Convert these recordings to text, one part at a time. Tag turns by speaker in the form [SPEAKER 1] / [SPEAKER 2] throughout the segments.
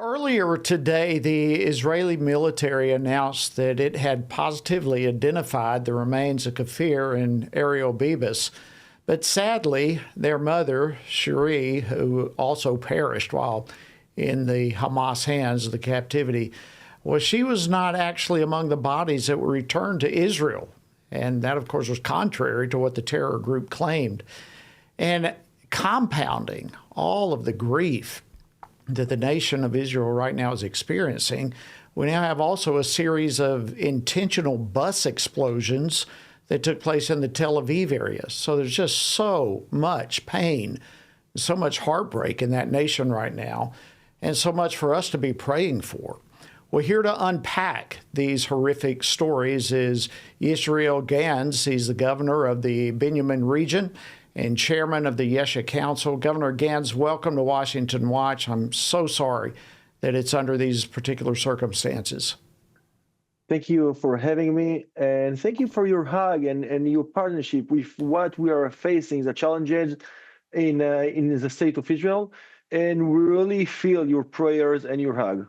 [SPEAKER 1] Earlier today, the Israeli military announced that it had positively identified the remains of Kfir and Ariel Bibas. But sadly, their mother, Cherie, who also perished while in the Hamas hands of the captivity, well, she was not actually among the bodies that were returned to Israel. And that, of course, was contrary to what the terror group claimed. And compounding all of the grief that the nation of Israel right now is experiencing, we now have also a series of intentional bus explosions that took place in the Tel Aviv area. So there's just so much pain, so much heartbreak in that nation right now, and so much for us to be praying for. Well, here to unpack these horrific stories is Yisrael Ganz. He's the governor of the Benjamin region and chairman of the Yesha Council. Governor Ganz, welcome to Washington Watch. I'm so sorry that it's under these particular circumstances.
[SPEAKER 2] Thank you for having me, and thank you for your hug and your partnership with what we are facing, the challenges in the state of Israel, and we really feel your prayers and your hug.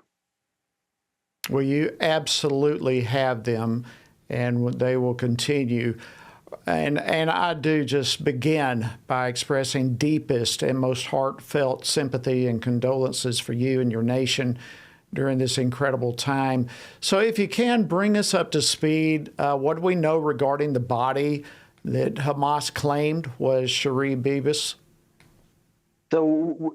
[SPEAKER 1] Well, you absolutely have them, and they will continue. And I do just begin by expressing deepest and most heartfelt sympathy and condolences for you and your nation during this incredible time. So if you can, bring us up to speed. What do we know regarding the body that Hamas claimed was Cherie Bibas?
[SPEAKER 2] So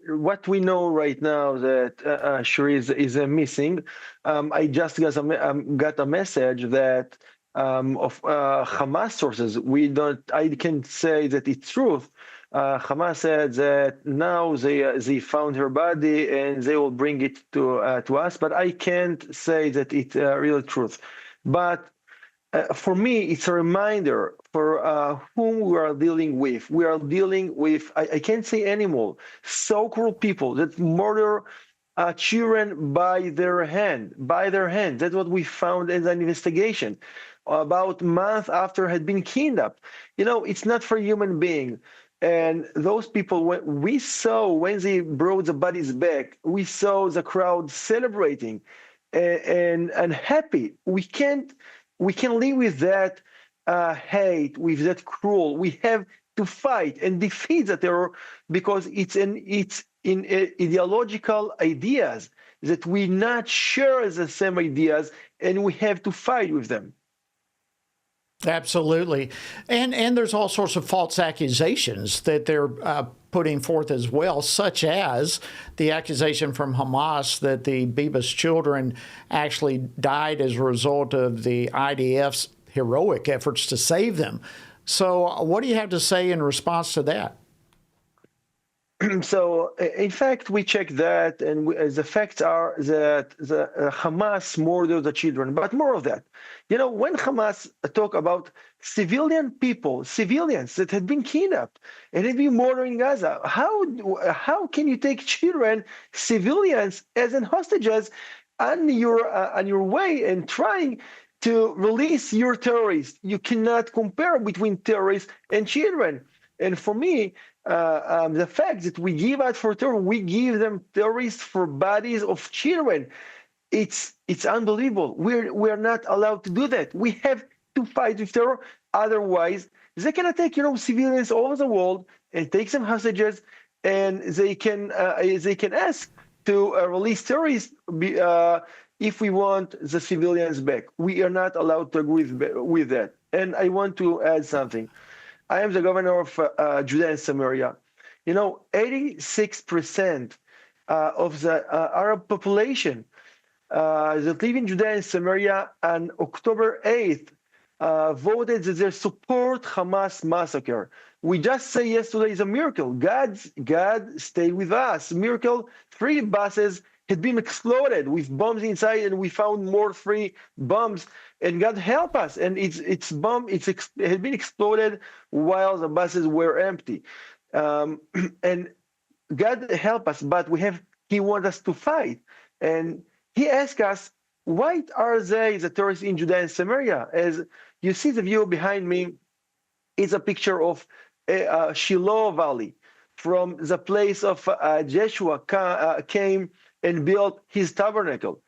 [SPEAKER 2] what we know right now that Cherie is missing. I just got a message that of Hamas sources. I can say that it's truth. Hamas said that now they found her body and they will bring it to us, but I can't say that it's real truth. But for me, it's a reminder for whom we are dealing with. We are dealing with, I can't say anymore, so-called people that murder children by their hand. That's what we found in the investigation. About a month after had been kidnapped. You know, it's not for human being. And those people, when they brought the bodies back, we saw the crowd celebrating and happy. We can live with that hate, with that cruel. We have to fight and defeat the terror because it's in ideological ideas that we not share the same ideas, and we have to fight with them.
[SPEAKER 1] Absolutely. And there's all sorts of false accusations that they're putting forth as well, such as the accusation from Hamas that the Bibas children actually died as a result of the IDF's heroic efforts to save them. So what do you have to say in response to that?
[SPEAKER 2] So, in fact, we checked that, and the facts are that the Hamas murdered the children, but more of that. You know, when Hamas talk about civilian people, civilians that had been kidnapped and had been murdered in Gaza, how can you take children, civilians, as in hostages on your way and trying to release your terrorists? You cannot compare between terrorists and children. And for me, the fact that we give out for terror, we give them terrorists for bodies of children. It's unbelievable. We're not allowed to do that. We have to fight with terror. Otherwise, they can attack, civilians all over the world and take some hostages, and they can ask to release terrorists if we want the civilians back. We are not allowed to agree with that. And I want to add something. I am the governor of Judea and Samaria. 86% of the Arab population that live in Judea and Samaria on October 8th voted that they support Hamas massacre. We just say yesterday is a miracle. God stayed with us. Miracle, 3 buses had been exploded with bombs inside, and we found more 3 bombs. And God help us. And it had been exploded while the buses were empty. And God help us, but He wants us to fight. And He asked us, why are they the terrorists in Judea and Samaria? As you see the view behind me is a picture of Shiloh Valley, from the place of Joshua came and build his tabernacle.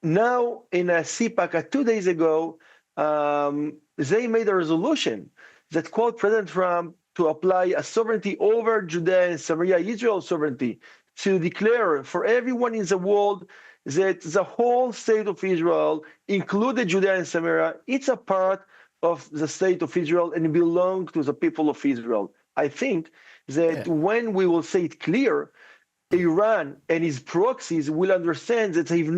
[SPEAKER 2] Now, in a CPAC 2 days ago, they made a resolution that called President Trump to apply a sovereignty over Judea and Samaria, Israel's sovereignty, to declare for everyone in the world that the whole state of Israel, including Judea and Samaria, it's a part of the state of Israel and belong to the people of Israel. I think that when we will say it clear, Iran and his proxies will understand that they have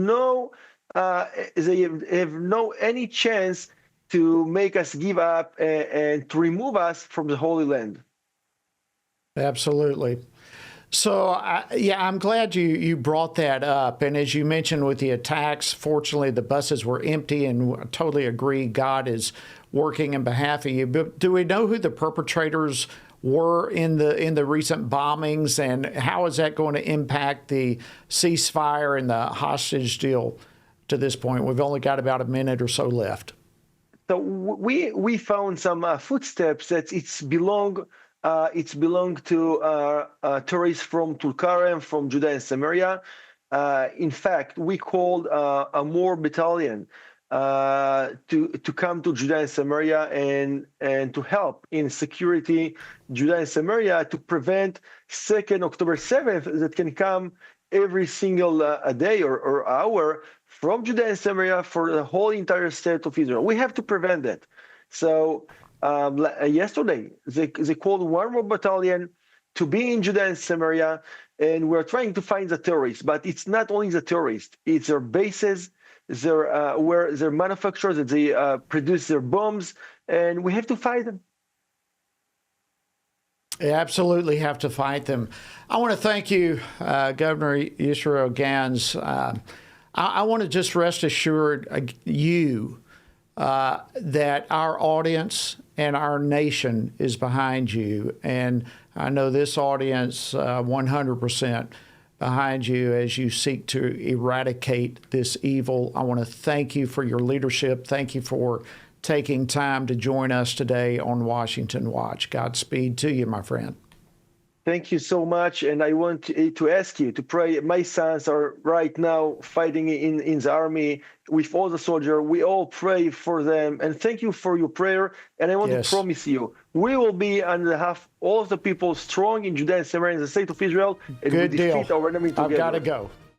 [SPEAKER 2] no any chance to make us give up and to remove us from the Holy Land.
[SPEAKER 1] Absolutely. So, I'm glad you brought that up. And as you mentioned with the attacks, fortunately, the buses were empty, and I totally agree. God is working in behalf of you. But do we know who the perpetrators were in the recent bombings, and how is that going to impact the ceasefire and the hostage deal to this point? We've only got about a minute or so left.
[SPEAKER 2] So we found some footsteps that it's belong to tourists from Tulkarem, from Judea and Samaria. In fact, we called a more battalion to come to Judea and Samaria and to help in security Judea and Samaria to prevent October 7th that can come every single day or hour from Judea and Samaria for the whole entire state of Israel. We have to prevent that. So yesterday, they called one more battalion to be in Judea and Samaria, and we're trying to find the terrorists. But it's not only the terrorists; it's their bases, where their manufacturers that they produce their bombs, and we have to fight them.
[SPEAKER 1] You absolutely have to fight them. I want to thank you, Governor Yisrael Ganz. I want to just rest assured that our audience and our nation is behind you. And I know this audience 100% behind you as you seek to eradicate this evil. I want to thank you for your leadership. Thank you for taking time to join us today on Washington Watch. Godspeed to you, my friend.
[SPEAKER 2] Thank you so much. And I want to ask you to pray. My sons are right now fighting in the army with all the soldiers. We all pray for them. And thank you for your prayer. And I want to promise you, we will be on behalf of all of the people strong in Judea and Samaria, in the state of Israel, and we defeat our enemy together.
[SPEAKER 1] I've got to go.